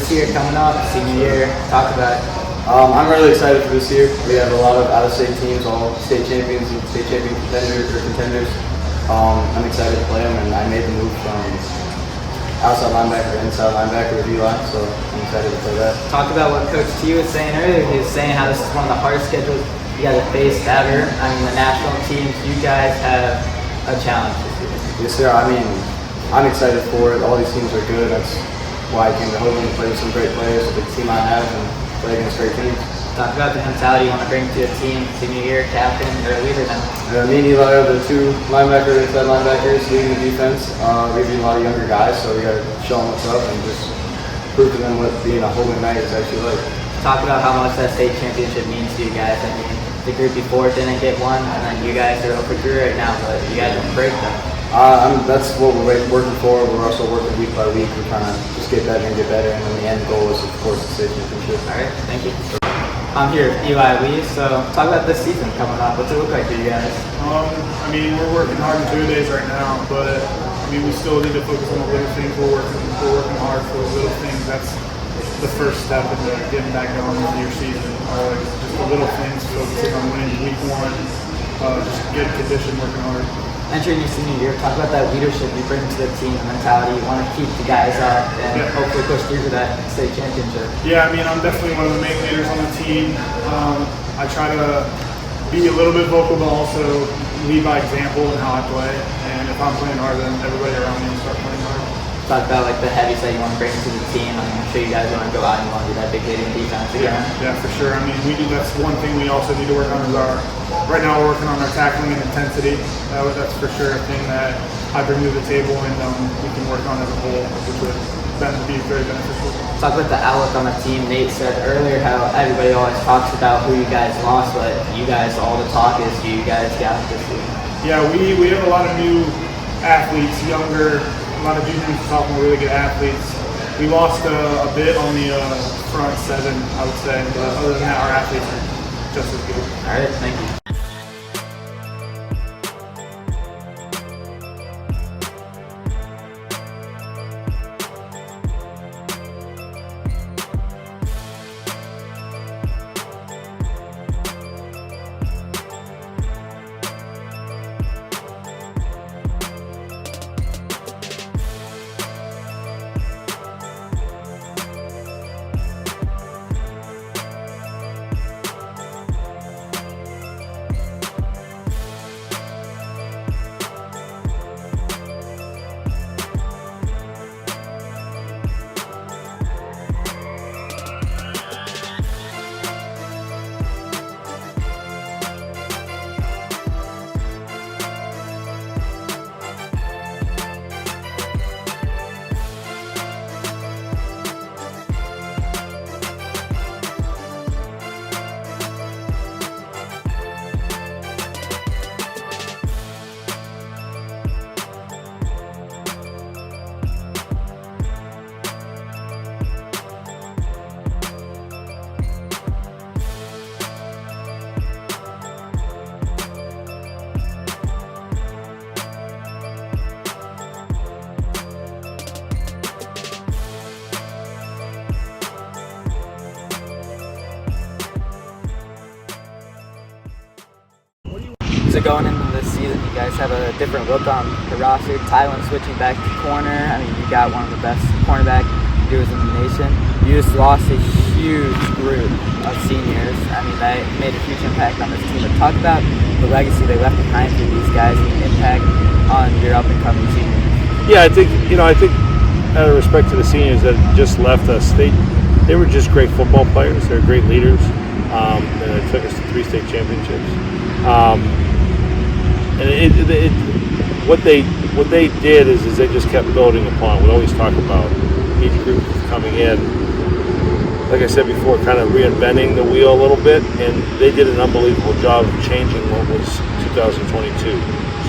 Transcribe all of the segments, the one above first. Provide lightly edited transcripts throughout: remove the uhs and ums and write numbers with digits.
this year coming up, senior year, talk about it. I'm really excited for this year. We have a lot of out-of-state teams, all state champions and state champion contenders. I'm excited to play them, and I made the move from outside linebacker to inside linebacker with Eli, so I'm excited to play that. Talk about what Coach T was saying earlier. He was saying how this is one of the hardest schedules you guys have faced ever. I mean, the national teams, you guys have a challenge this year. Yes, sir. I mean, I'm excited for it. All these teams are good. That's why I came to Hoban to play with some great players, with the team I have, and play against great teams. Talk about the mentality you want to bring to a team, senior year, captain, or a leader now. Me and Eli are the two inside linebackers leading the defense. We're a lot of younger guys, so we got to show them what's up and just prove to them what being a Hoban Knight is actually like. Talk about how much that state championship means to you guys. I mean, the group before didn't get one, and then you guys are 0-3 right now, but you guys don't break them. That's what we're working for. We're also working week by week. We're trying to just get better and get better, and then the end goal is, of course, the state championship. All right, thank you. I'm here with Eli Lee, so talk about this season coming up. What's it look like for you guys? I mean, we're working hard in 2 days right now, but I mean, we still need to focus on the little things. We're working hard for the little things. That's the first step in getting back going with your season. Just the little things, focusing on winning week 1, just get condition, working hard. Entering your senior year, talk about that leadership you bring to the team, the mentality. You want to keep the guys up and hopefully push through to that state championship. Yeah, I mean, I'm definitely one of the main leaders on the team. I try to be a little bit vocal, but also lead by example in how I play. And if I'm playing hard, then everybody around me will start playing hard. Talk about like the heavies that you want to bring to the team. I mean, I'm sure you guys want to go out and you want to do that big hitting defense again. Yeah, for sure. I mean, that's one thing we also need to work on is right now we're working on our tackling and intensity. That's for sure a thing that I bring to the table and we can work on as a whole, which would be very beneficial. Talk about the outlook on the team. Nate said earlier how everybody always talks about who you guys lost, but you guys, all the talk is you guys got this week. Yeah, we have a lot of new athletes, younger, a lot of juniors, sophomore, really good athletes. We lost a bit on the front seven, I would say, but other than that, our athletes are just as good. All right, thank you. So going into this season, you guys have a different look on the roster. Tylen switching back to corner. I mean, you got one of the best cornerback duos in the nation. You just lost a huge group of seniors. I mean, that made a huge impact on this team. But talk about the legacy they left behind for these guys and the impact on your up-and-coming seniors. Yeah, I think out of respect to the seniors that just left us, they were just great football players. They're great leaders. And they took us to 3 state championships. And what they did is they just kept building upon. We always talk about each group coming in, like I said before, kind of reinventing the wheel a little bit, and they did an unbelievable job of changing what was 2022.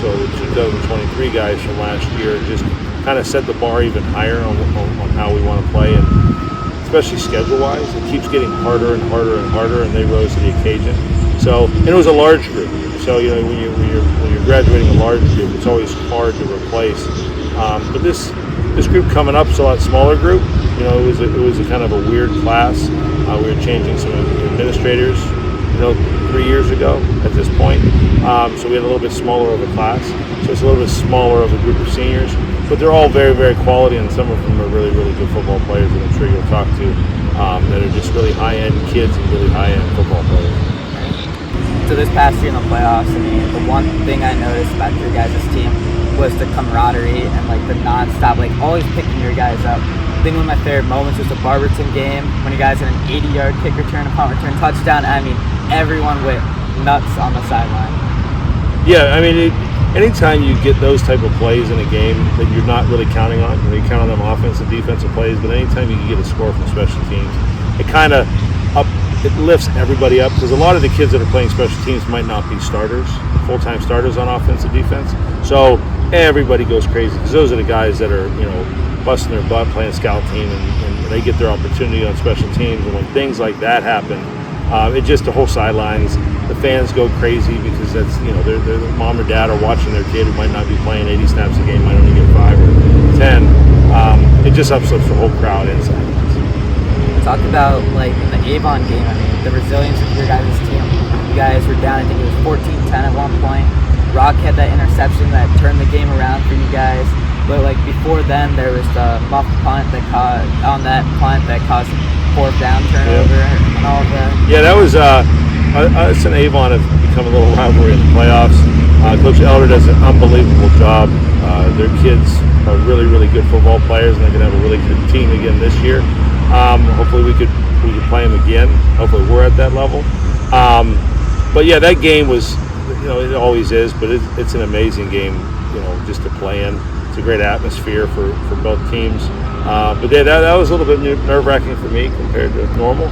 So the 2023 guys from last year just kind of set the bar even higher on how we want to play, and especially schedule-wise, it keeps getting harder and harder and harder, and they rose to the occasion. So, and it was a large group. So, when you're graduating a large group, it's always hard to replace. But this group coming up is a lot smaller group, it was a kind of a weird class. We were changing some administrators, 3 years ago at this point. So we had a little bit smaller of a class. So it's a little bit smaller of a group of seniors, but they're all very, very quality, and some of them are really, really good football players that I'm sure you'll talk to that are just really high-end kids and really high-end football players. So this past year in the playoffs, I mean, the one thing I noticed about your guys' team was the camaraderie and like the nonstop, like always picking your guys up. I think one of my favorite moments was the Barberton game when you guys had an 80-yard kick return, a punt return, touchdown. I mean, everyone went nuts on the sideline. Yeah, I mean, anytime you get those type of plays in a game that you're not really counting on, you count on them offensive, defensive plays, but anytime you can get a score from special teams, it lifts everybody up, because a lot of the kids that are playing special teams might not be starters, full-time starters on offensive, defense. So everybody goes crazy, because those are the guys that are, busting their butt playing scout team, and they get their opportunity on special teams. And when things like that happen, the whole sidelines, the fans go crazy, because that's, their mom or dad are watching their kid who might not be playing 80 snaps a game, might only get 5 or 10. It just uplifts the whole crowd inside. Talk about, like, in the Avon game, I mean, the resilience of your guys' team. You guys were down, I think it was 14-10 at one point. Rock had that interception that turned the game around for you guys. But, like, before then, there was the muff punt that caused fourth down turnover and all of that. Yeah, that was, us and Avon have become a little rivalry in the playoffs. Coach Elder does an unbelievable job. Their kids are really, really good football players, and they're going to have a really good team again this year. Hopefully we could play them again. Hopefully we're at that level. But yeah, that game was, it always is, but it's an amazing game, just to play in. It's a great atmosphere for both teams. But yeah, that was a little bit nerve-wracking for me compared to normal.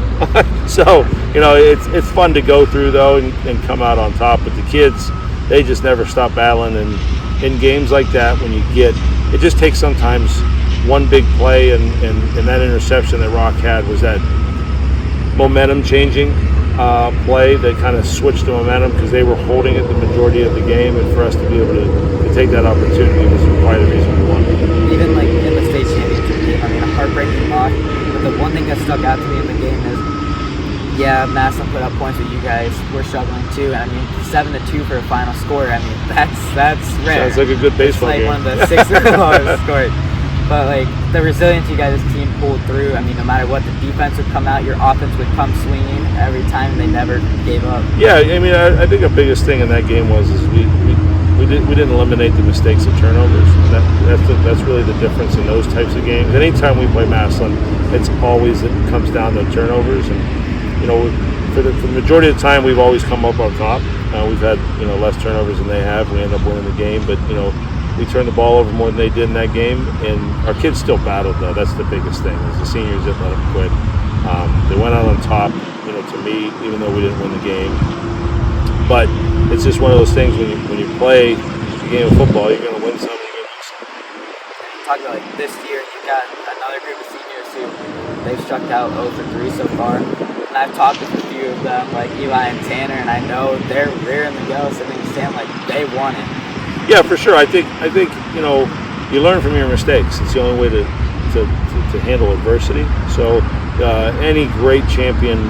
So, it's fun to go through though and come out on top. But the kids, they just never stop battling. And in games like that, when it just takes sometimes one big play, and that interception that Rock had was that momentum changing play that kind of switched the momentum, because they were holding it the majority of the game, and for us to be able to take that opportunity was probably the reason we won. Even like in the state championship game, I mean, a heartbreaking loss. But the one thing that stuck out to me in the game is, Massillon put up points, but you guys were struggling too. I mean, 7-2 for a final score. I mean, that's rare. Sounds like a good baseball game. It's like one of the 6 lowest scored. But like the resilience you guys' team pulled through. I mean, no matter what, the defense would come out, your offense would come swinging every time. They never gave up. Yeah, I mean, I think the biggest thing in that game was we didn't eliminate the mistakes of turnovers. That's really the difference in those types of games. Anytime we play Massillon, it comes down to turnovers, and for the majority of the time we've always come up on top. We've had less turnovers than they have. We end up winning the game, but we turned the ball over more than they did in that game, and our kids still battled though. That's the biggest thing, is the seniors didn't let them quit. They went out on top, to me, even though we didn't win the game. But it's just one of those things, when you play a game of football, you're going to win some, you're going to lose some. Talk about like this year, you got another group of seniors who they've struck out 0 for 3 so far. And I've talked with a few of them, like Eli and Tanner, and I know they're rearing the ghost, and they stand like they want it. Yeah, for sure. I think you learn from your mistakes. It's the only way to handle adversity. So any great champion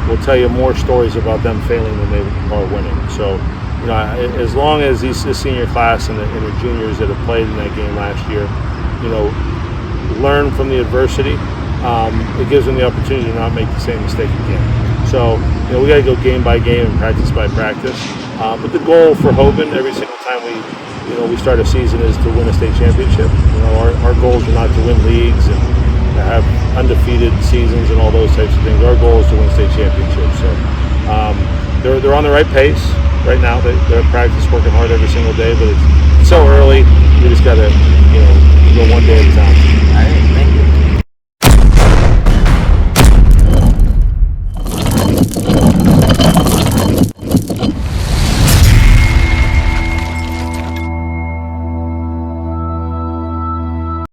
will tell you more stories about them failing than they are winning. So as long as this senior class and the juniors that have played in that game last year, learn from the adversity, it gives them the opportunity to not make the same mistake again. So we got to go game by game and practice by practice. But the goal for Hoban every single time we start a season is to win a state championship. Our goals are not to win leagues and have undefeated seasons and all those types of things. Our goal is to win state championships. So they're on the right pace right now. They're at practice, working hard every single day. But it's so early. We just got to